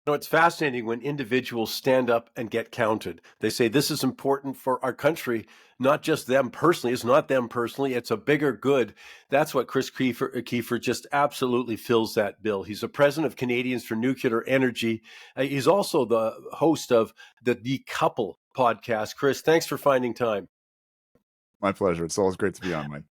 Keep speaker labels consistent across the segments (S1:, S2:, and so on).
S1: No, it's fascinating when individuals stand up and get counted. They say this is important for our country, not just them personally. It's not them personally. It's a bigger good. That's what Chris Keefer just absolutely fills that bill. He's the president of Canadians for Nuclear Energy. He's also the host of the Decouple podcast. Chris, thanks for finding time.
S2: My pleasure. It's always great to be on, Mike.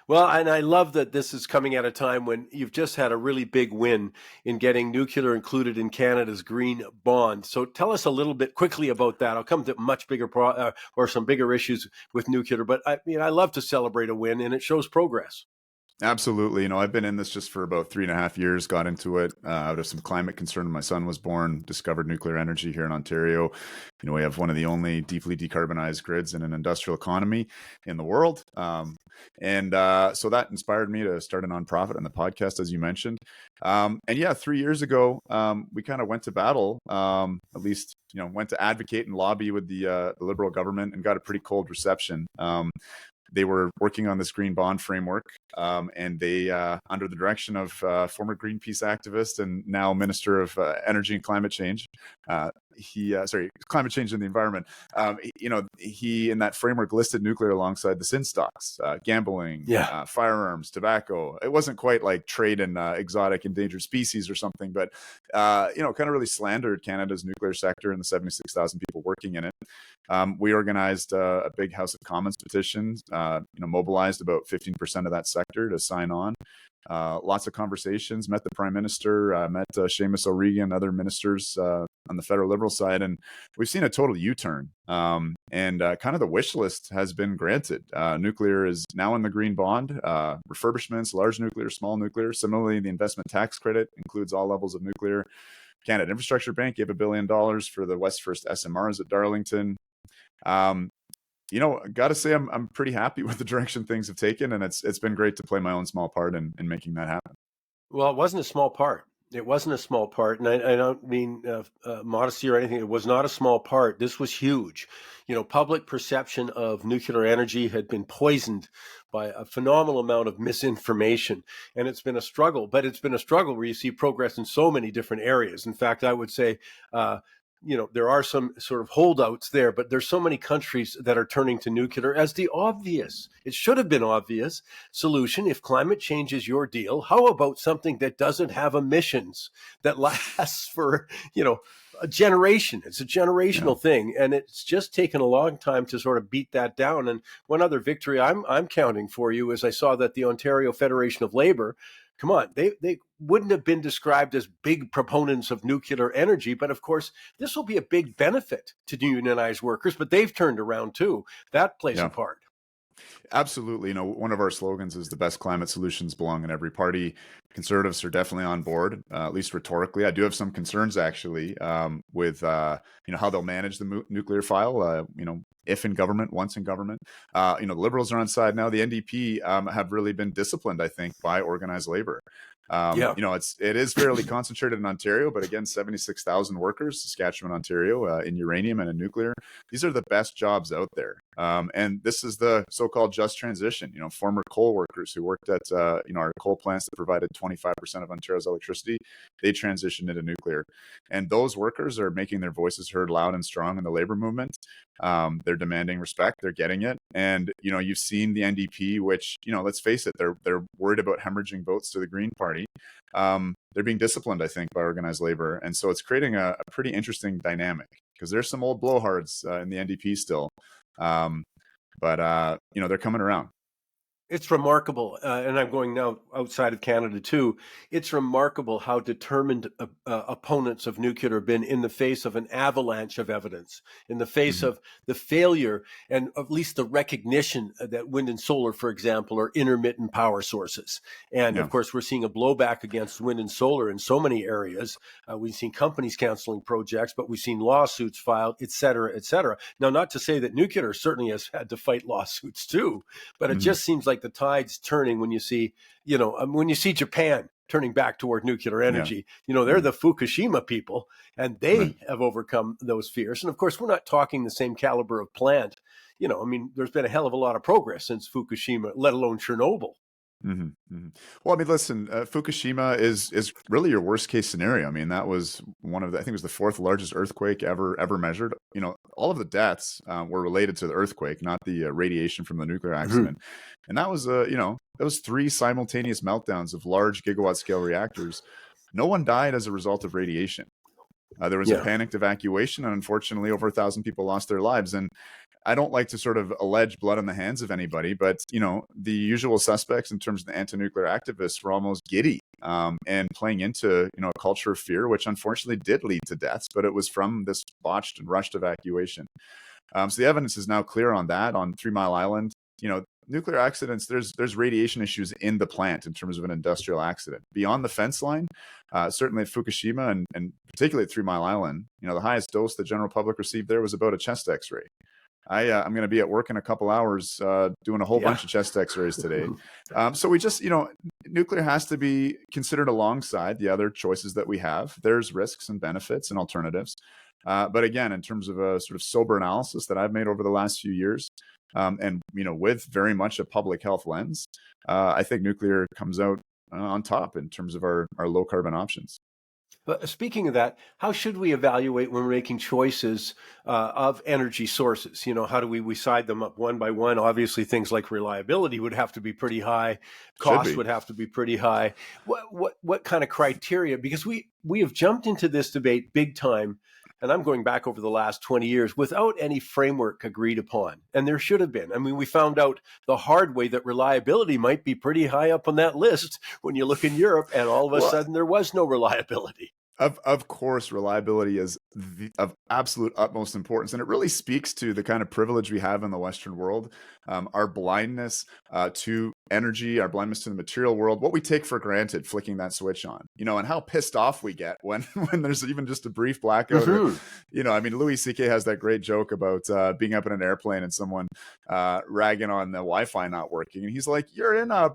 S1: Well, and I love that this is coming at a time when you've just had a really big win in getting nuclear included in Canada's green bond. So tell us a little bit quickly about that. I'll come to much bigger or some bigger issues with nuclear, but I love to celebrate a win, and it shows progress.
S2: Absolutely. I've been in this just for about 3.5 years, got into it out of some climate concern when my son was born, discovered nuclear energy here in Ontario. We have one of the only deeply decarbonized grids in an industrial economy in the world. So that inspired me to start a nonprofit and the podcast, as you mentioned. 3 years ago, we kind of went to battle, at least, went to advocate and lobby with the Liberal government and got a pretty cold reception. They were working on this green bond framework, and they, under the direction of former Greenpeace activist and now Minister of Energy and Climate Change, climate change and the environment. He in that framework listed nuclear alongside the sin stocks, gambling, firearms, tobacco. It wasn't quite like trade in exotic endangered species or something, but kind of really slandered Canada's nuclear sector and the 76,000 people working in it. We organized a big House of Commons petition, mobilized about 15% of that sector to sign on. Lots of conversations, met the Prime Minister, met Seamus O'Regan, other ministers on the federal Liberal side, and we've seen a total U-turn. Kind of the wish list has been granted. Nuclear is now in the green bond, refurbishments, large nuclear, small nuclear. Similarly, the investment tax credit includes all levels of nuclear. Canada Infrastructure Bank gave $1 billion for the West First SMRs at Darlington. Got to say I'm pretty happy with the direction things have taken, and it's been great to play my own small part in making that happen.
S1: Well, it wasn't a small part. It wasn't a small part, and I don't mean modesty or anything. It was not a small part. This was huge. Public perception of nuclear energy had been poisoned by a phenomenal amount of misinformation, and it's been a struggle. But it's been a struggle where you see progress in so many different areas. In fact, I would say, there are some sort of holdouts there, but there's so many countries that are turning to nuclear as the obvious. It should have been obvious solution. If climate change is your deal, how about something that doesn't have emissions that lasts for, a generation? It's a generational thing, and it's just taken a long time to sort of beat that down. And one other victory I'm counting for you is I saw that the Ontario Federation of Labor, come on, they wouldn't have been described as big proponents of nuclear energy, but of course, this will be a big benefit to unionized workers, but they've turned around too. That plays a part.
S2: Absolutely. One of our slogans is the best climate solutions belong in every party. Conservatives are definitely on board, at least rhetorically. I do have some concerns actually with how they'll manage the nuclear file. If in government, once in government. The Liberals are on side now. The NDP have really been disciplined, I think, by organized labor. It is fairly concentrated in Ontario, but again, 76,000 workers, Saskatchewan, Ontario, in uranium and in nuclear. These are the best jobs out there. And this is the so-called just transition. Former coal workers who worked at our coal plants that provided 25% of Ontario's electricity, they transitioned into nuclear. And those workers are making their voices heard loud and strong in the labor movement. They're demanding respect. They're getting it. And, you've seen the NDP, which, let's face it, they're worried about hemorrhaging votes to the Green Party. They're being disciplined, I think, by organized labor. And so it's creating a pretty interesting dynamic because there's some old blowhards in the NDP still. But they're coming around.
S1: It's remarkable, and I'm going now outside of Canada too. It's remarkable how determined opponents of nuclear have been in the face of an avalanche of evidence, in the face of the failure and at least the recognition that wind and solar, for example, are intermittent power sources. And of course, we're seeing a blowback against wind and solar in so many areas. We've seen companies canceling projects, but we've seen lawsuits filed, et cetera, et cetera. Now, not to say that nuclear certainly has had to fight lawsuits too, but it just seems like the tide's turning when you see, Japan turning back toward nuclear energy. They're the Fukushima people, and they have overcome those fears. And of course, we're not talking the same caliber of plant. There's been a hell of a lot of progress since Fukushima, let alone Chernobyl.
S2: Well, I mean, listen, Fukushima is really your worst case scenario. I mean, that was one of the, I think it was the fourth largest earthquake ever measured. You know, all of the deaths were related to the earthquake, not the radiation from the nuclear
S1: Hmm.
S2: accident. And that was, that was three simultaneous meltdowns of large gigawatt scale reactors. No one died as a result of radiation. There was a
S1: Yeah.
S2: panicked evacuation, and unfortunately, over 1,000 people lost their lives. And I don't like to sort of allege blood on the hands of anybody, but the usual suspects in terms of the anti-nuclear activists were almost giddy and playing into a culture of fear, which unfortunately did lead to deaths, but it was from this botched and rushed evacuation. So the evidence is now clear on that on 3 Mile Island. Nuclear accidents, there's radiation issues in the plant in terms of an industrial accident. Beyond the fence line, certainly at Fukushima and particularly at 3 Mile Island, the highest dose the general public received there was about a chest X-ray. I'm going to be at work in a couple hours doing a whole
S1: Yeah.
S2: bunch of chest X-rays today. So we just, nuclear has to be considered alongside the other choices that we have. There's risks and benefits and alternatives. But again, in terms of a sort of sober analysis that I've made over the last few years, and with very much a public health lens, I think nuclear comes out on top in terms of our low carbon options.
S1: But speaking of that, how should we evaluate when we're making choices of energy sources? How do we side them up one by one? Obviously, things like reliability would have to be pretty high,
S2: Should
S1: cost
S2: be.
S1: would have to be pretty high. What kind of criteria? Because we have jumped into this debate big time, and I'm going back over the last 20 years without any framework agreed upon, and there should have been. I mean, we found out the hard way that reliability might be pretty high up on that list when you look in Europe, and all of a
S2: Well,
S1: sudden there was no reliability.
S2: of course, reliability is of absolute utmost importance, and it really speaks to the kind of privilege we have in the Western world, our blindness to energy, our blindness to the material world, what we take for granted, flicking that switch on, and how pissed off we get when when there's even just a brief blackout, or
S1: Hmm.
S2: I mean, Louis C.K. has that great joke about being up in an airplane and someone ragging on the Wi-Fi not working, and he's like, "You're in a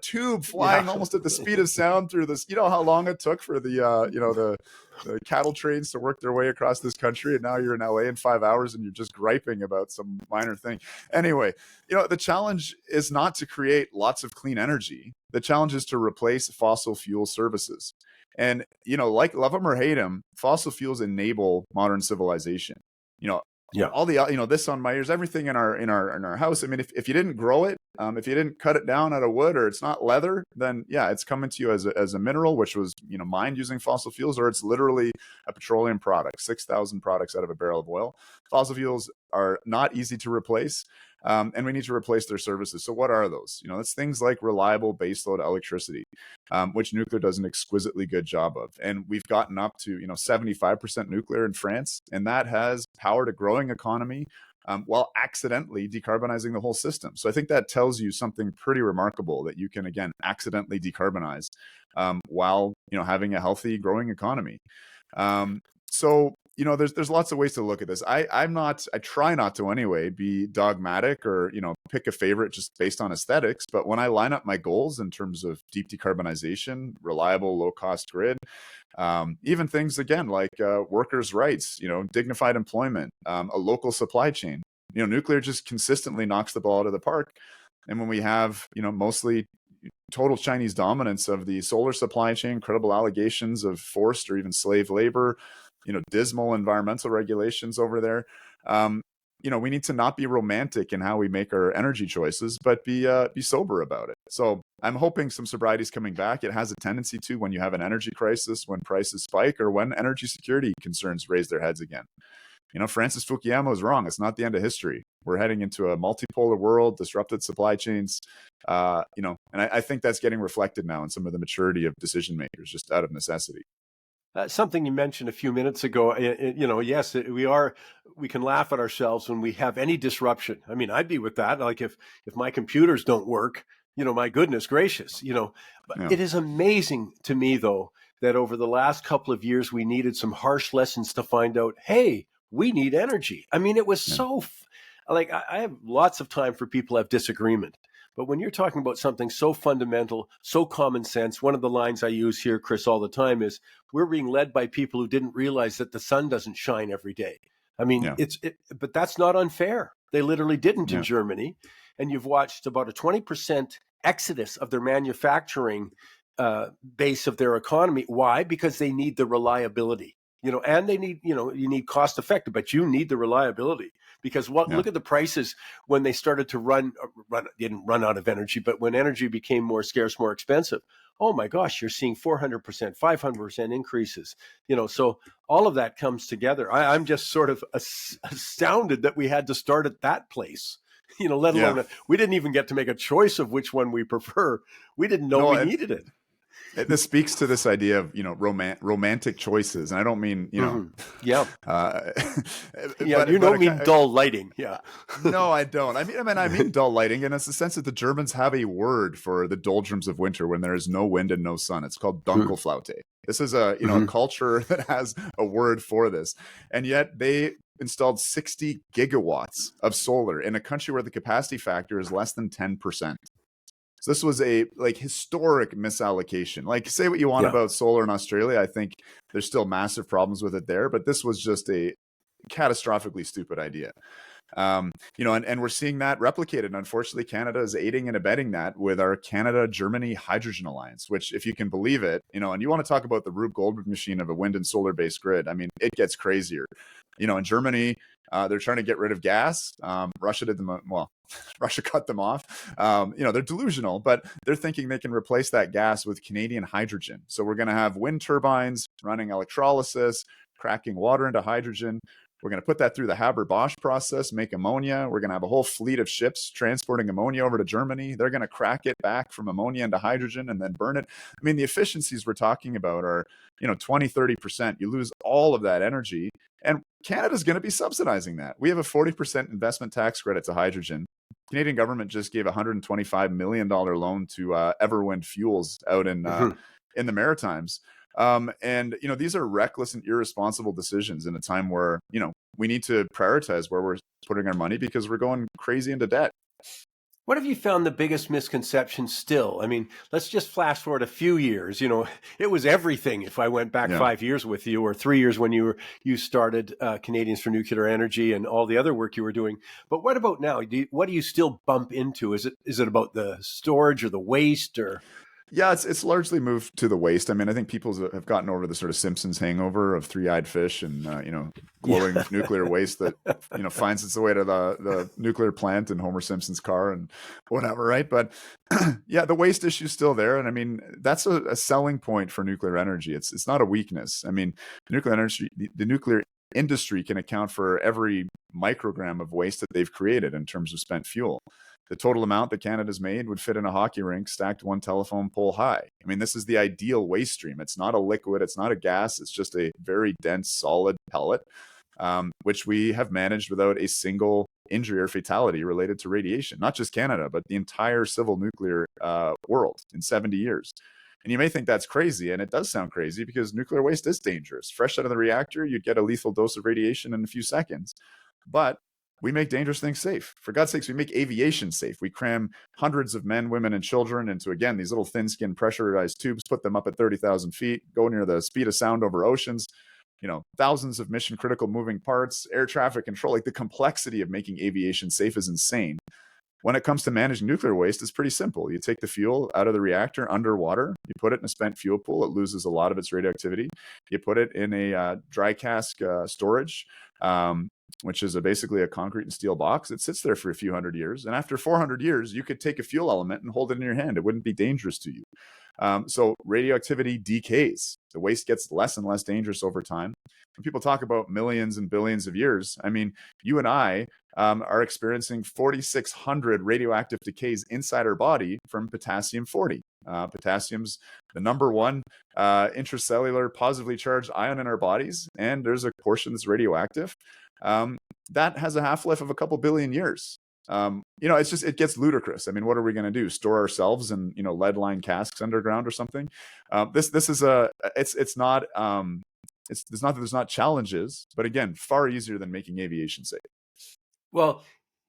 S2: tube
S1: Yeah.
S2: flying almost at the speed of sound through this. You know how long it took for the cattle trains to work their way across this country, and now you're in LA in 5 hours and you're just griping about some minor thing." Anyway, the challenge is not to create lots of clean energy. The challenge is to replace fossil fuel services. And like, love them or hate them, fossil fuels enable modern civilization. You know,
S1: Yeah.
S2: all the this on my ears, everything in our house. I mean, if you didn't grow it, if you didn't cut it down out of wood, or it's not leather, then yeah, it's coming to you as a mineral, which was mined using fossil fuels, or it's literally a petroleum product. 6,000 products out of a barrel of oil. Fossil fuels are not easy to replace. And we need to replace their services. So what are those? It's things like reliable baseload electricity, which nuclear does an exquisitely good job of. And we've gotten up to 75% nuclear in France, and that has powered a growing economy while accidentally decarbonizing the whole system. So I think that tells you something pretty remarkable, that you can again accidentally decarbonize while having a healthy, growing economy. So there's lots of ways to look at this. I try not to anyway be dogmatic or pick a favorite just based on aesthetics. But when I line up my goals in terms of deep decarbonization, reliable, low cost grid, even things again like workers' rights, dignified employment, a local supply chain, nuclear just consistently knocks the ball out of the park. And when we have mostly total Chinese dominance of the solar supply chain, credible allegations of forced or even slave labor, dismal environmental regulations over there. We need to not be romantic in how we make our energy choices, but be sober about it. So I'm hoping some sobriety is coming back. It has a tendency to when you have an energy crisis, when prices spike, or when energy security concerns raise their heads again. Francis Fukuyama was wrong. It's not the end of history. We're heading into a multipolar world, disrupted supply chains, and I think that's getting reflected now in some of the maturity of decision makers, just out of necessity.
S1: Something you mentioned a few minutes ago, yes, we can laugh at ourselves when we have any disruption. I mean, I'd be with that. Like if my computers don't work, my goodness gracious, but
S2: Yeah,
S1: it is amazing to me though, that over the last couple of years, we needed some harsh lessons to find out, hey, we need energy. I mean, it was
S2: yeah,
S1: like I have lots of time for people who have disagreement. But when you're talking about something so fundamental, so common sense, one of the lines I use here, Chris, all the time is, we're being led by people who didn't realize that the sun doesn't shine every day. I mean,
S2: yeah,
S1: but that's not unfair. They literally didn't in
S2: yeah,
S1: Germany. And you've watched about a 20% exodus of their manufacturing base of their economy. Why? Because they need the reliability, and they need, you need cost effective, but you need the reliability because
S2: Yeah.
S1: look at the prices when they started to didn't run out of energy, but when energy became more scarce, more expensive. Oh my gosh, you're seeing 400%, 500% increases, so all of that comes together. I'm just sort of astounded that we had to start at that place, let
S2: Yeah.
S1: alone we didn't even get to make a choice of which one we prefer. We didn't know
S2: No,
S1: we
S2: and
S1: needed it.
S2: this speaks to this idea of romantic choices, and I don't mean
S1: Mm-hmm. Yeah.
S2: uh,
S1: Yeah.
S2: but
S1: You don't
S2: a,
S1: mean dull lighting. Yeah.
S2: no, I don't. I mean dull lighting, and it's the sense that the Germans have a word for the doldrums of winter when there is no wind and no sun. It's called Dunkelflaute. This is a a
S1: Mm-hmm.
S2: culture that has a word for this, and yet they installed 60 gigawatts of solar in a country where the capacity factor is less than 10%. So this was a historic misallocation. Like, say what you want
S1: Yeah.
S2: about solar in Australia, I think there's still massive problems with it there, but this was just a catastrophically stupid idea. And we're seeing that replicated. And unfortunately, Canada is aiding and abetting that with our Canada-Germany hydrogen alliance, which, if you can believe it, and you want to talk about the Rube Goldberg machine of a wind and solar-based grid, I mean, it gets crazier. In Germany, they're trying to get rid of gas. Russia did them well. Russia cut them off. They're delusional, but they're thinking they can replace that gas with Canadian hydrogen. So we're going to have wind turbines running electrolysis, cracking water into hydrogen. We're going to put that through the Haber-Bosch process, make ammonia. We're going to have a whole fleet of ships transporting ammonia over to Germany. They're going to crack it back from ammonia into hydrogen and then burn it. I mean, the efficiencies we're talking about are, 20, 30%. You lose all of that energy. And Canada's going to be subsidizing that. We have a 40% investment tax credit to hydrogen. Canadian government just gave a $125 million loan to Everwind Fuels out in the Maritimes. These are reckless and irresponsible decisions in a time where, we need to prioritize where we're putting our money because we're going crazy into debt.
S1: What have you found the biggest misconception still? I mean, let's just flash forward a few years. It was everything. If I went back
S2: Yeah.
S1: 5 years with you or 3 years when you started Canadians for Nuclear Energy and all the other work you were doing. But what about now? What do you still bump into? Is it about the storage or the waste or?
S2: Yeah, it's largely moved to the waste. I mean, I think people have gotten over the sort of Simpsons hangover of three-eyed fish and glowing
S1: Yeah.
S2: nuclear waste that finds its way to the nuclear plant in Homer Simpson's car and whatever, right? But yeah, the waste issue's still there, and I mean that's a selling point for nuclear energy. It's not a weakness. I mean, the nuclear industry can account for every microgram of waste that they've created in terms of spent fuel. The total amount that Canada's made would fit in a hockey rink stacked one telephone pole high. I mean, this is the ideal waste stream. It's not a liquid, it's not a gas, it's just a very dense, solid pellet, which we have managed without a single injury or fatality related to radiation. Not just Canada, but the entire civil nuclear world in 70 years. And you may think that's crazy, and it does sound crazy because nuclear waste is dangerous. Fresh out of the reactor, you'd get a lethal dose of radiation in a few seconds. But we make dangerous things safe. For God's sakes, we make aviation safe. We cram hundreds of men, women, and children into, again, these little thin-skin pressurized tubes, put them up at 30,000 feet, go near the speed of sound over oceans, thousands of mission-critical moving parts, air traffic control. Like, the complexity of making aviation safe is insane. When it comes to managing nuclear waste, it's pretty simple. You take the fuel out of the reactor underwater, you put it in a spent fuel pool, it loses a lot of its radioactivity. You put it in a dry cask storage, which is basically a concrete and steel box. It sits there for a few hundred years. And after 400 years, you could take a fuel element and hold it in your hand. It wouldn't be dangerous to you. So radioactivity decays. The waste gets less and less dangerous over time. When people talk about millions and billions of years, I mean, you and I are experiencing 4,600 radioactive decays inside our body from potassium-40. Potassium's the number one intracellular positively charged ion in our bodies, and there's a portion that's radioactive. That has a half-life of a couple billion years. It gets ludicrous. I mean, what are we going to do? Store ourselves in, lead-lined casks underground or something? It's not that there's not challenges, but again, far easier than making aviation safe.
S1: Well,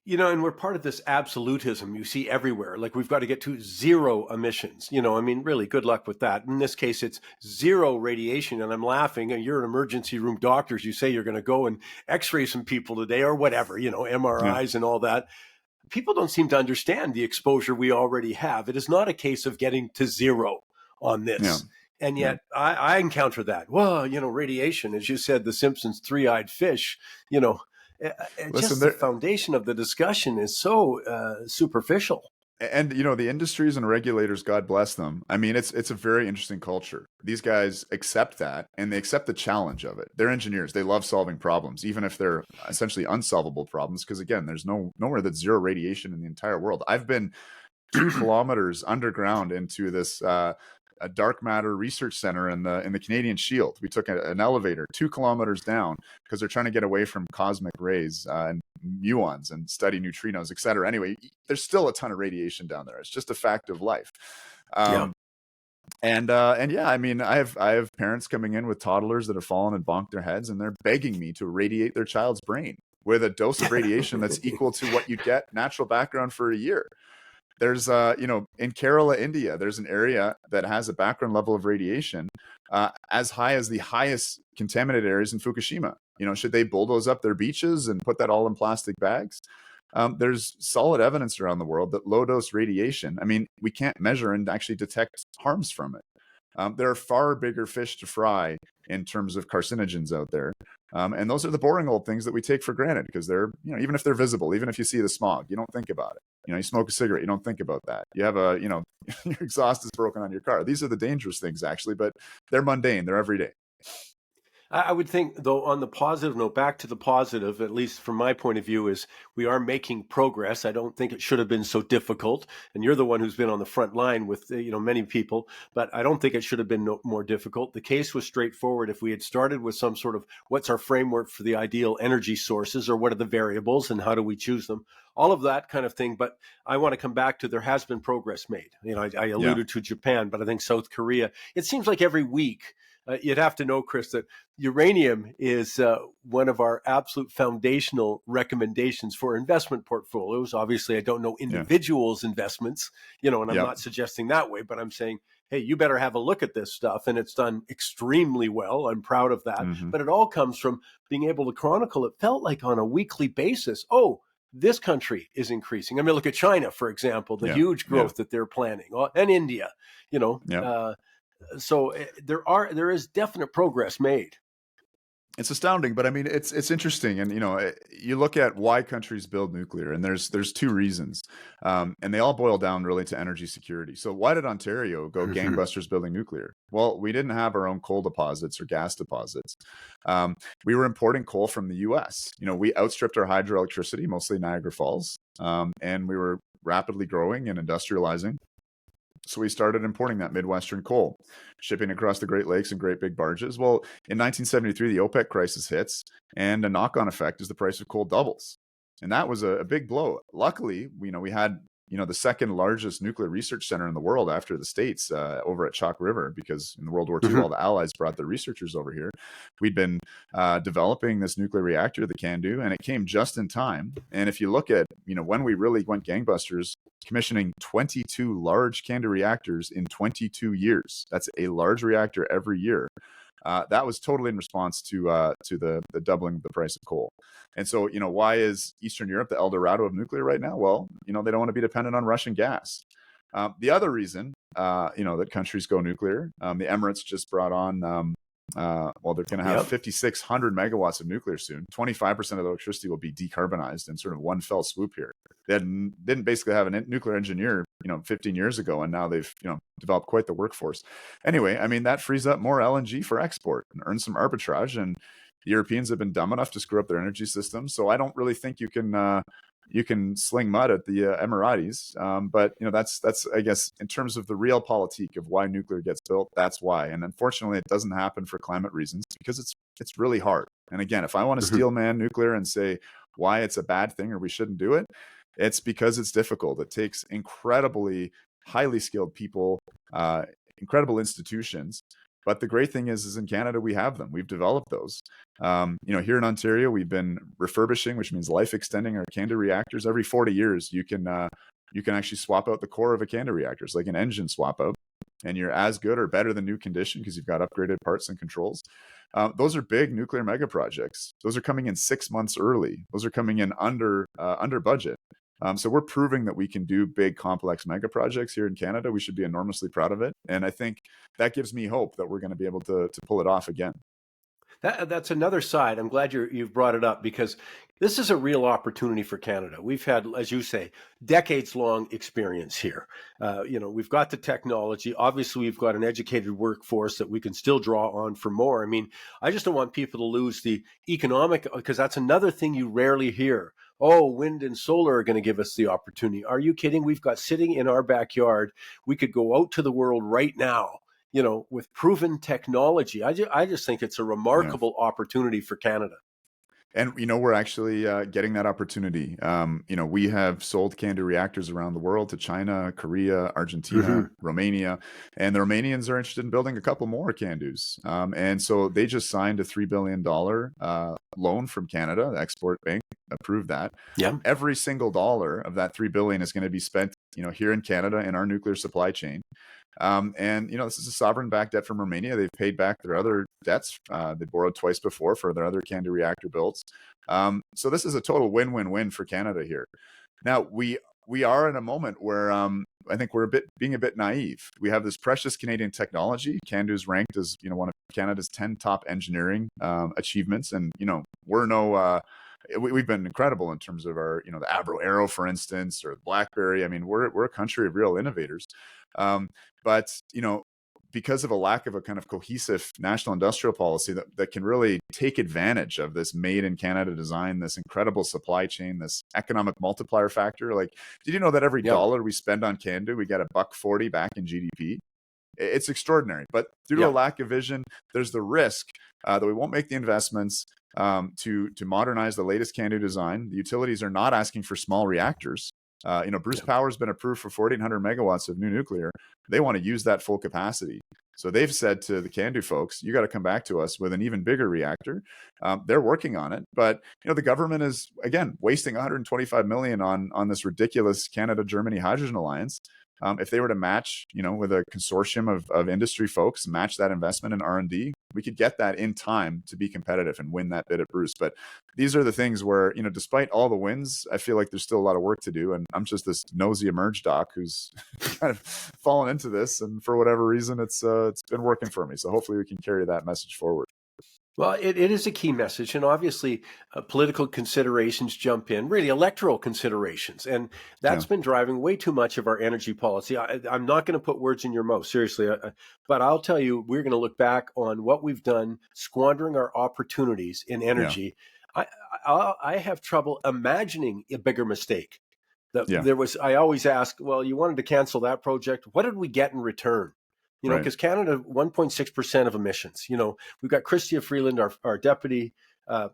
S1: and we're part of this absolutism you see everywhere. Like, we've got to get to zero emissions. I mean, really, good luck with that. In this case, it's zero radiation. And I'm laughing. And you're an emergency room doctor. You say you're going to go and x-ray some people today or whatever, MRIs and all that. people don't seem to understand the exposure we already have. It is not a case of getting to zero on
S2: Yeah.
S1: this. And
S2: Yeah.
S1: yet I encounter that. Well, radiation, as you said, the Simpsons three-eyed fish, you know,
S2: Listen,
S1: just the
S2: there,
S1: foundation of the discussion is so superficial.
S2: and the industries and regulators, God bless them. I mean, it's a very interesting culture. These guys accept that, and they accept the challenge of it. They're engineers. They love solving problems, even if they're essentially unsolvable problems, because again, there's nowhere that's zero radiation in the entire world. I've been 2 kilometers underground into this a dark matter research center in the Canadian Shield. We took an elevator 2 kilometers down because they're trying to get away from cosmic rays and muons and study neutrinos, et cetera. Anyway, there's still a ton of radiation down there. It's just a fact of life.
S1: Yeah.
S2: Um, and yeah, I mean, I have parents coming in with toddlers that have fallen and bonked their heads, and they're begging me to irradiate their child's brain with a dose of radiation that's equal to what you'd get natural background for a year. There's in Kerala, India, there's an area that has a background level of radiation as high as the highest contaminated areas in Fukushima. Should they bulldoze up their beaches and put that all in plastic bags? There's solid evidence around the world that low dose radiation, I mean, we can't measure and actually detect harms from it. There are far bigger fish to fry in terms of carcinogens out there. And those are the boring old things that we take for granted because they're, even if they're visible, even if you see the smog, you don't think about it. You smoke a cigarette, you don't think about that. You have your exhaust is broken on your car. These are the dangerous things, actually, but they're mundane. They're everyday.
S1: I would think, though, on the positive note, back to the positive, at least from my point of view, is we are making progress. I don't think it should have been so difficult. And you're the one who's been on the front line with, many people, but I don't think it should have been more difficult. The case was straightforward. If we had started with some sort of what's our framework for the ideal energy sources, or what are the variables and how do we choose them, all of that kind of thing. But I want to come back to there has been progress made. I
S2: Yeah.
S1: alluded to Japan, but I think South Korea, it seems like every week, you'd have to know, Chris, that uranium is one of our absolute foundational recommendations for investment portfolios. Obviously, I don't know
S2: Yeah.
S1: individuals' investments, and I'm
S2: Yep.
S1: not suggesting that way, but I'm saying, hey, you better have a look at this stuff. And it's done extremely well. I'm proud of that.
S2: Mm-hmm.
S1: But it all comes from being able to chronicle. It felt like on a weekly basis, oh, this country is increasing. I mean, look at China, for example, the
S2: Yeah.
S1: huge
S2: Yeah.
S1: growth that they're planning, and India, you know.
S2: Yeah.
S1: So there is definite progress made.
S2: It's astounding, but I mean, it's interesting, and you look at why countries build nuclear, and there's two reasons, and they all boil down really to energy security. So why did Ontario go
S1: Mm-hmm.
S2: gangbusters building nuclear? Well, we didn't have our own coal deposits or gas deposits. We were importing coal from the U.S. We outstripped our hydroelectricity, mostly Niagara Falls, and we were rapidly growing and industrializing. So we started importing that Midwestern coal, shipping across the Great Lakes in great big barges. Well, in 1973, the OPEC crisis hits, and a knock-on effect is the price of coal doubles. And that was a big blow. Luckily, we had the second largest nuclear research center in the world after the States over at Chalk River, because in World War II,
S1: Mm-hmm.
S2: all the Allies brought their researchers over here. We'd been developing this nuclear reactor, the CANDU, and it came just in time. And if you look at, when we really went gangbusters, commissioning 22 large CANDU reactors in 22 years. That's a large reactor every year. That was totally in response to the doubling of the price of coal. And so, why is Eastern Europe the El Dorado of nuclear right now? Well, they don't want to be dependent on Russian gas. The other reason, that countries go nuclear, the Emirates just brought on, they're going to have 5,600 megawatts of nuclear soon. 25% of the electricity will be decarbonized in sort of one fell swoop here. They didn't basically have a nuclear engineer, 15 years ago, and now they've, developed quite the workforce. Anyway, I mean, that frees up more LNG for export and earn some arbitrage. And the Europeans have been dumb enough to screw up their energy system. So I don't really think you can sling mud at the Emiratis. But that's I guess in terms of the realpolitik of why nuclear gets built, that's why. And unfortunately, it doesn't happen for climate reasons because it's really hard. And again, if I want to steel man nuclear and say why it's a bad thing or we shouldn't do it, it's because it's difficult. It takes incredibly highly skilled people, incredible institutions. But the great thing is in Canada, we have them. We've developed those. Here in Ontario, we've been refurbishing, which means life extending our CANDU reactors. Every 40 years, you can actually swap out the core of a CANDU reactor. It's like an engine swap out, and you're as good or better than new condition because you've got upgraded parts and controls. Those are big nuclear mega projects. Those are coming in 6 months early. Those are coming in under budget. So we're proving that we can do big, complex mega projects here in Canada. We should be enormously proud of it. And I think that gives me hope that we're going to be able to pull it off again.
S1: That's another side. I'm glad you've brought it up because this is a real opportunity for Canada. We've had, as you say, decades long experience here. We've got the technology. Obviously, we've got an educated workforce that we can still draw on for more. I mean, I just don't want people to lose the economic, because that's another thing you rarely hear. Oh, wind and solar are going to give us the opportunity. Are you kidding? We've got sitting in our backyard. We could go out to the world right now, with proven technology. I just think it's a
S2: Yeah.
S1: remarkable opportunity for Canada.
S2: And we're actually getting that opportunity. We have sold CANDU reactors around the world to China, Korea, Argentina,
S1: Mm-hmm.
S2: Romania, and the Romanians are interested in building a couple more CANDUs. And so they just signed a $3 billion loan from Canada. The Export Bank approved that.
S1: Yeah.
S2: Every single dollar of that $3 billion is going to be spent, here in Canada in our nuclear supply chain. And this is a sovereign-backed debt from Romania. They've paid back their other debts. They borrowed twice before for their other CANDU reactor builds. So this is a total win-win-win for Canada here. Now we are in a moment where I think we're being a bit naive. We have this precious Canadian technology. CANDU is ranked as one of Canada's 10 top engineering achievements, and we're no. We've been incredible in terms of our, the Avro Arrow, for instance, or the BlackBerry. I mean, we're a country of real innovators. But because of a lack of a kind of cohesive national industrial policy that can really take advantage of this made in Canada design, this incredible supply chain, this economic multiplier factor. Like, did you know that every
S1: Yeah.
S2: dollar we spend on CANDU, we get $1.40 back in GDP? It's extraordinary. But due to a
S1: Yeah.
S2: lack of vision, there's the risk that we won't make the investments to modernize the latest CANDU design. The utilities are not asking for small reactors. Bruce
S1: Yeah.
S2: Power's been approved for 1,400 megawatts of new nuclear. They want to use that full capacity. So they've said to the CANDU folks, you got to come back to us with an even bigger reactor. They're working on it. But, the government is, again, wasting $125 million on this ridiculous Canada-Germany hydrogen alliance. If they were to match, with a consortium of industry folks, match that investment in R&D, we could get that in time to be competitive and win that bid at Bruce. But these are the things where, despite all the wins, I feel like there's still a lot of work to do. And I'm just this nosy emerge doc who's kind of fallen into this. And for whatever reason, it's been working for me. So hopefully we can carry that message forward.
S1: Well, it is a key message, and obviously political considerations jump in, really electoral considerations, and
S2: Yeah.
S1: that's been driving way too much of our energy policy. I'm not going to put words in your mouth, seriously, but I'll tell you, we're going to look back on what we've done, squandering our opportunities in
S2: Yeah.
S1: energy. I, I have trouble imagining a bigger mistake.
S2: Yeah.
S1: I always ask, well, you wanted to cancel that project. What did we get in return?
S2: Right.
S1: Because Canada, 1.6% of emissions. We've got Chrystia Freeland, our deputy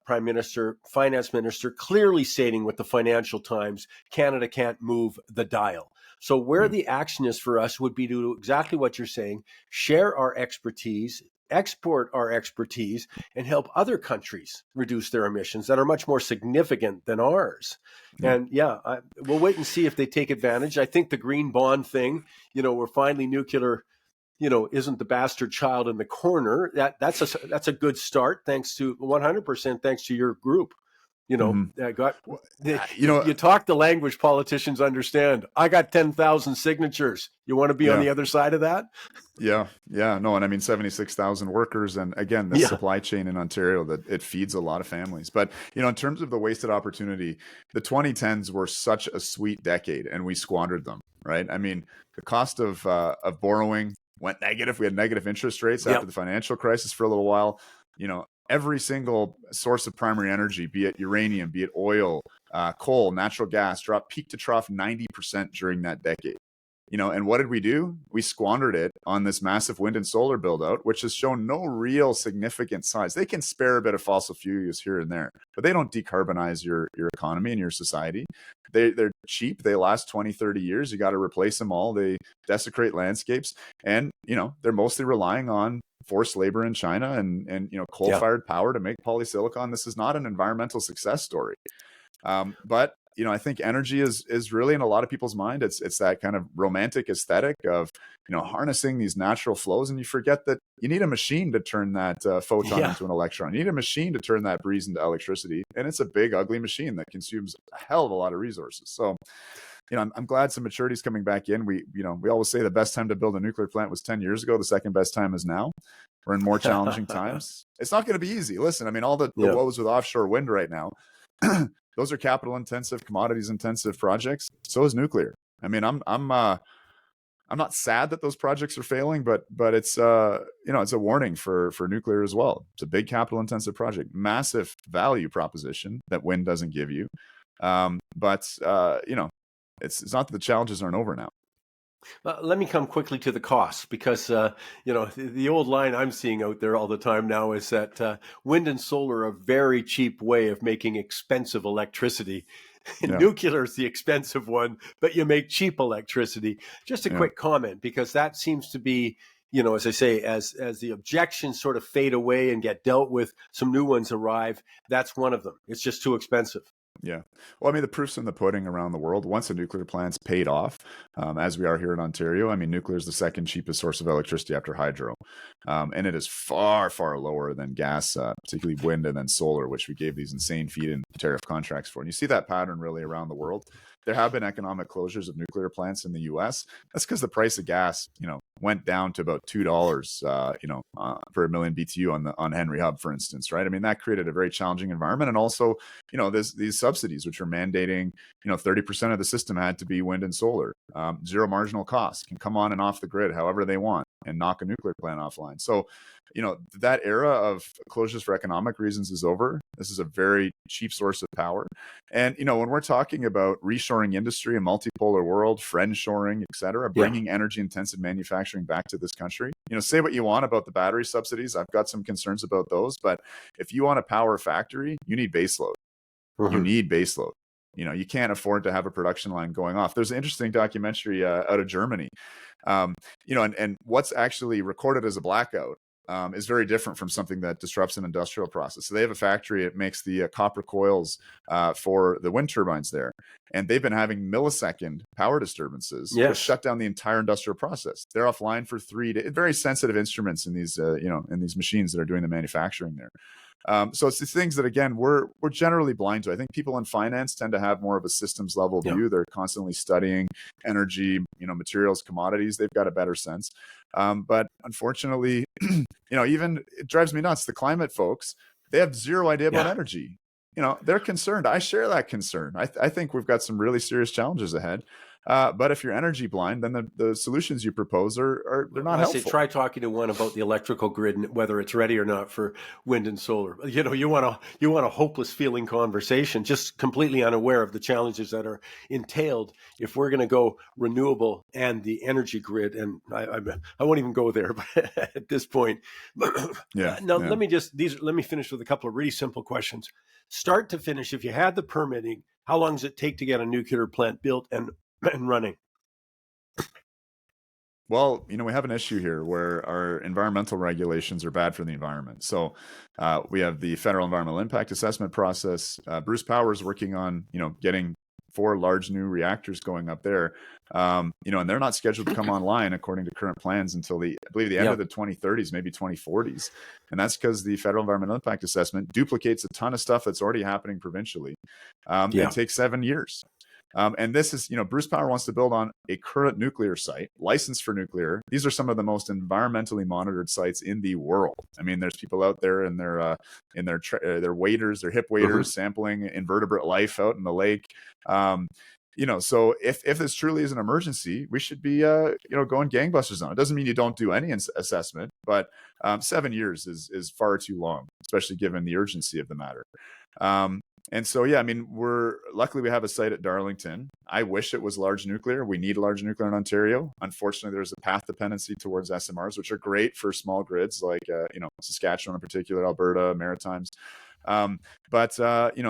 S1: prime minister, finance minister, clearly stating with the Financial Times, Canada can't move the dial. So where
S2: Yeah.
S1: the action is for us would be to do exactly what you're saying, share our expertise, export our expertise, and help other countries reduce their emissions that are much more significant than ours.
S2: Yeah.
S1: And we'll wait and see if they take advantage. I think the green bond thing, we're finally nuclear, isn't the bastard child in the corner. That's a good start. Thanks to 100%. Thanks to your group.
S2: Mm-hmm.
S1: Got
S2: Well,
S1: you talk the language politicians understand. I got 10,000 signatures. You want to be on
S2: yeah.
S1: the other side of that?
S2: Yeah, yeah, no, and I mean 76,000 workers, and again, this
S1: Yeah,
S2: supply chain in Ontario that it feeds a lot of families. But in terms of the wasted opportunity, the 2010s were such a sweet decade, and we squandered them. Right? I mean, the cost of borrowing went negative. We had negative interest rates after
S1: yep,
S2: the financial crisis for a little while. Every single source of primary energy, be it uranium, be it oil, coal, natural gas, dropped peak to trough 90% during that decade. And what did we do? We squandered it on this massive wind and solar build out, which has shown no real significant size. They can spare a bit of fossil fuel use here and there, but they don't decarbonize your economy and your society. They're cheap. They last 20, 30 years. You got to replace them all. They desecrate landscapes. And, they're mostly relying on forced labor in China and
S1: yeah,
S2: coal-fired power to make polysilicon. This is not an environmental success story. But I think energy is really in a lot of people's mind. It's that kind of romantic aesthetic of harnessing these natural flows, and you forget that you need a machine to turn that photon
S1: Yeah.
S2: into an electron. You need a machine to turn that breeze into electricity, and it's a big, ugly machine that consumes a hell of a lot of resources. So, I'm glad some maturity is coming back in. We always say the best time to build a nuclear plant was 10 years ago. The second best time is now. We're in more challenging times. It's not going to be easy. Listen, I mean, all the
S1: Yeah.
S2: woes with offshore wind right now, those are capital intensive, commodities intensive projects. So is nuclear. I mean, I'm not sad that those projects are failing, but it's it's a warning for nuclear as well. It's a big capital intensive project, massive value proposition that wind doesn't give you. But it's not that the challenges aren't over now.
S1: Let me come quickly to the costs because, the old line I'm seeing out there all the time now is that wind and solar are a very cheap way of making expensive electricity.
S2: Yeah,
S1: Nuclear is the expensive one, but you make cheap electricity. Just a
S2: yeah.
S1: quick comment, because that seems to be, as I say, as the objections sort of fade away and get dealt with, some new ones arrive. That's one of them. It's just too expensive.
S2: Yeah. Well, I mean, the proof's in the pudding around the world. Once a nuclear plant's paid off, as we are here in Ontario, I mean, nuclear is the second cheapest source of electricity after hydro. And it is far, far lower than gas, particularly wind and then solar, which we gave these insane feed-in tariff contracts for. And you see that pattern really around the world. There have been economic closures of nuclear plants in the US. That's because the price of gas, went down to about $2, per million BTU on Henry Hub, for instance, right? I mean, that created a very challenging environment. And also, these subsidies, which are mandating, 30% of the system had to be wind and solar, zero marginal cost, can come on and off the grid however they want and knock a nuclear plant offline. So, that era of closures for economic reasons is over. This is a very cheap source of power. And, when we're talking about reshoring industry, a multipolar world, friendshoring, et cetera,
S1: Yeah.
S2: bringing energy intensive manufacturing back to this country, say what you want about the battery subsidies. I've got some concerns about those, but if you want to power a factory, you need baseload. You
S1: Mhm.
S2: need baseload. You can't afford to have a production line going off. There's an interesting documentary out of Germany, and what's actually recorded as a blackout is very different from something that disrupts an industrial process. So they have a factory that makes the copper coils for the wind turbines there, and they've been having millisecond power disturbances, which
S1: Yes.
S2: shut down the entire industrial process. They're offline for 3 days. Very sensitive instruments in these, in these machines that are doing the manufacturing there. So it's these things that, again, we're generally blind to. I think people in finance tend to have more of a systems level
S1: Yeah.
S2: view. They're constantly studying energy, materials, commodities. They've got a better sense. But unfortunately, even it drives me nuts. The climate folks, they have zero idea about
S1: Yeah.
S2: energy. They're concerned. I share that concern. I think we've got some really serious challenges ahead. But if you're energy blind, then the solutions you propose they're not
S1: I say
S2: helpful.
S1: try talking to one about the electrical grid and whether it's ready or not for wind and solar. You want a hopeless feeling conversation, just completely unaware of the challenges that are entailed if we're going to go renewable and the energy grid. And I won't even go there at this point.
S2: Yeah.
S1: Now
S2: Yeah.
S1: let me finish with a couple of really simple questions. Start to finish, if you had the permitting, how long does it take to get a nuclear plant built and running?
S2: Well, we have an issue here where our environmental regulations are bad for the environment. So we have the federal environmental impact assessment process. Bruce Power is working on, getting 4 large new reactors going up there. And they're not scheduled to come online according to current plans until I believe the end of the 2030s, maybe 2040s. And that's because the federal environmental impact assessment duplicates a ton of stuff that's already happening provincially.
S1: Yeah.
S2: And takes 7 years. And this is, Bruce Power wants to build on a current nuclear site, licensed for nuclear. These are some of the most environmentally monitored sites in the world. I mean, there's people out there in their waders, their hip waders, sampling invertebrate life out in the lake. So if this truly is an emergency, we should be, going gangbusters on it. Doesn't mean you don't do any assessment, but 7 years is far too long, especially given the urgency of the matter. And so, yeah, I mean, luckily we have a site at Darlington. I wish it was large nuclear. We need large nuclear in Ontario. Unfortunately, there's a path dependency towards SMRs, which are great for small grids like, Saskatchewan in particular, Alberta, Maritimes. But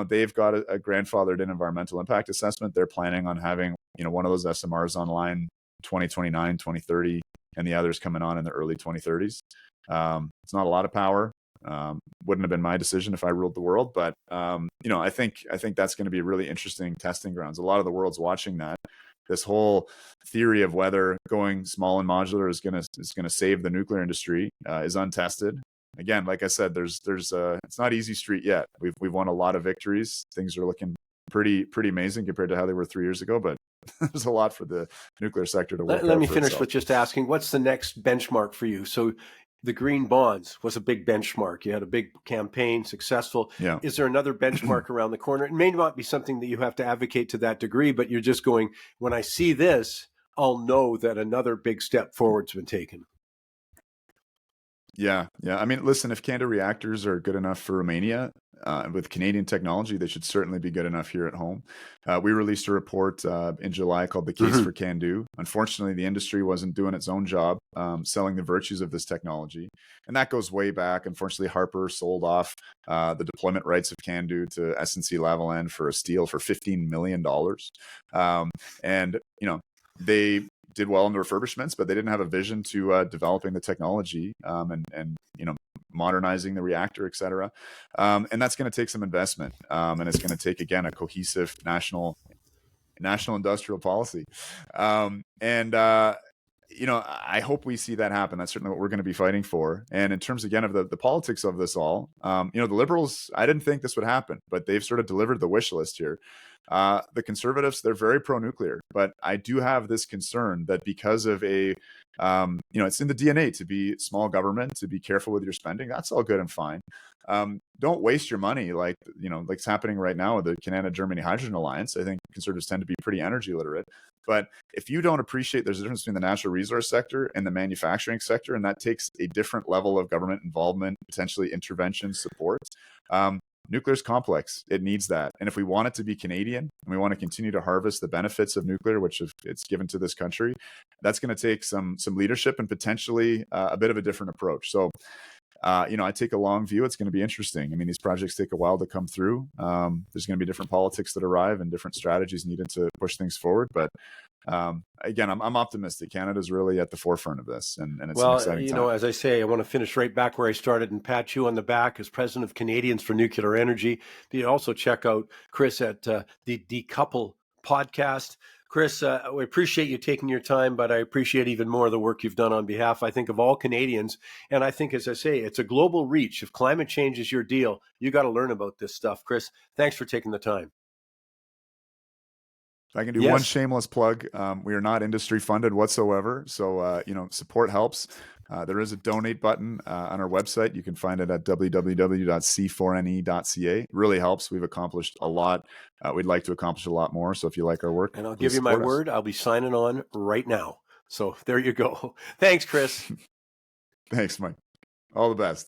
S2: they've got a grandfathered in environmental impact assessment. They're planning on having, one of those SMRs online 2029, 2030, and the others coming on in the early 2030s. It's not a lot of power. wouldn't have been my decision if I ruled the world. But I think that's going to be really interesting testing grounds. A lot of the world's watching that. This whole theory of whether going small and modular is gonna save the nuclear industry is untested. Again, like I said, there's it's not easy street yet. We've won a lot of victories. Things are looking pretty amazing compared to how they were 3 years ago, but there's a lot for the nuclear sector to work
S1: Let
S2: out
S1: me
S2: for
S1: finish
S2: itself.
S1: with just asking, what's the next benchmark for you? So the green bonds was a big benchmark. You had a big campaign, successful.
S2: Yeah.
S1: Is there another benchmark around the corner? It may not be something that you have to advocate to that degree, but you're just going, when I see this, I'll know that another big step forward's been taken.
S2: Yeah. I mean, listen, if Canada reactors are good enough for Romania, with Canadian technology, they should certainly be good enough here at home. We released a report in July called "The Case for Can-Do." Unfortunately, the industry wasn't doing its own job selling the virtues of this technology, and that goes way back. Unfortunately, Harper sold off the deployment rights of Can-Do to SNC-Lavalin for a steal for $15 million, and they did well in the refurbishments, but they didn't have a vision to developing the technology and modernizing the reactor, et cetera. And that's going to take some investment, and it's going to take, again, a cohesive national industrial policy. I hope we see that happen. That's certainly what we're going to be fighting for. And in terms, again, of the politics of this all, the Liberals, I didn't think this would happen, but they've sort of delivered the wish list here. The Conservatives, they're very pro-nuclear, but I do have this concern that because of it's in the DNA to be small government, to be careful with your spending. That's all good and fine. Don't waste your money like it's happening right now with the Canada-Germany Hydrogen Alliance. I think Conservatives tend to be pretty energy literate. But if you don't appreciate there's a difference between the natural resource sector and the manufacturing sector, and that takes a different level of government involvement, potentially intervention, support. Nuclear is complex. It needs that. And if we want it to be Canadian and we want to continue to harvest the benefits of nuclear, which it's given to this country, that's going to take some leadership and potentially a bit of a different approach. So, I take a long view. It's going to be interesting. I mean, these projects take a while to come through. There's going to be different politics that arrive and different strategies needed to push things forward. But again, I'm optimistic. Canada's really at the forefront of this, and it's an exciting time.
S1: As I say, I want to finish right back where I started and pat you on the back as president of Canadians for Nuclear Energy. You also check out Chris at the Decouple podcast. Chris, we appreciate you taking your time, but I appreciate even more the work you've done on behalf, I think, of all Canadians. And I think, as I say, it's a global reach. If climate change is your deal, you got to learn about this stuff. Chris, thanks for taking the time.
S2: If I can do one shameless plug, we are not industry funded whatsoever. So, support helps. There is a donate button on our website. You can find it at www.c4ne.ca. It really helps. We've accomplished a lot. We'd like to accomplish a lot more. So if you like our work,
S1: and I'll give you my word, I'll be signing on right now. So there you go. Thanks, Chris.
S2: Thanks, Mike. All the best.